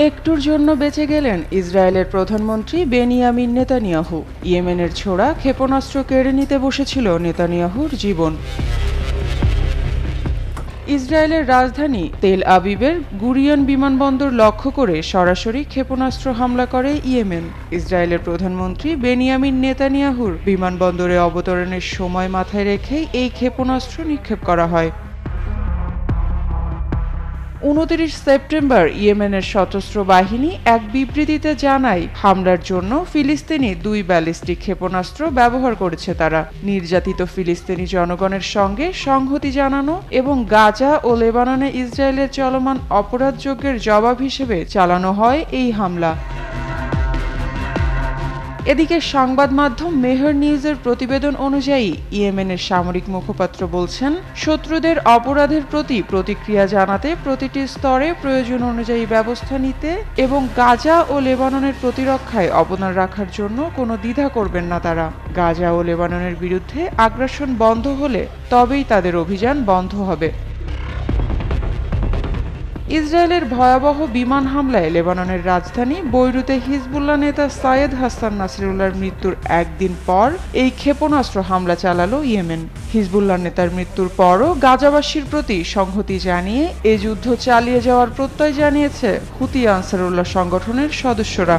একটুর জন্য বেঁচে গেলেন ইসরায়েলের প্রধানমন্ত্রী বেনিয়ামিন নেতানিয়াহু। ইয়েমেনের ছোড়া ক্ষেপণাস্ত্র কেড়ে নিতে বসেছিল নেতানিয়াহুর জীবন। ইসরায়েলের রাজধানী তেল আবিবের গুরিয়ন বিমানবন্দর লক্ষ্য করে সরাসরি ক্ষেপণাস্ত্র হামলা করে ইয়েমেন। ইসরায়েলের প্রধানমন্ত্রী বেনিয়ামিন নেতানিয়াহুর বিমানবন্দরে অবতরণের সময় মাথায় রেখেই এই ক্ষেপণাস্ত্র নিক্ষেপ করা হয়। ২৯ সেপ্টেম্বর ইয়েমেনের সশস্ত্র বাহিনী এক বিবৃতিতে জানায়, হামলার জন্য ফিলিস্তিনি ২ ব্যালিস্টিক ক্ষেপণাস্ত্র ব্যবহার করেছে তারা। নির্যাতিত ফিলিস্তিনি জনগণের সঙ্গে সংহতি জানানো এবং গাজা ও লেবাননে ইসরায়েলের চলমান অপরাধযজ্ঞের জবাব হিসেবে চালানো হয় এই হামলা। এদিকে সংবাদ মাধ্যম মেহর নিউজের প্রতিবেদন অনুযায়ী ইয়েমেনের সামরিক মুখপাত্র বলছেন, শত্রুদের অপরাধের প্রতি প্রতিক্রিয়া জানাতে প্রতিটি স্তরে প্রয়োজন অনুযায়ী ব্যবস্থা নিতে এবং গাজা ও লেবাননের প্রতিরক্ষায় অবদান রাখার জন্য কোনো দ্বিধা করবেন না তারা। গাজা ও লেবাননের বিরুদ্ধে আগ্রাসন বন্ধ হলে তবেই তাদের অভিযান বন্ধ হবে। ইসরায়েলের ভয়াবহ বিমান হামলায় লেবাননের রাজধানী বৈরুতে হিজবুল্লাহ নেতা সায়েদ হাসান নাসিরুল্লাহর মৃত্যুর একদিন পর এই ক্ষেপণাস্ত্র হামলা চালালো ইয়েমেন। হিজবুল্লাহ নেতার মৃত্যুর পরও গাজাবাসীর প্রতি সংহতি জানিয়ে এ যুদ্ধ চালিয়ে যাওয়ার প্রত্যয় জানিয়েছে হুতি আনসারুল্লাহ সংগঠনের সদস্যরা।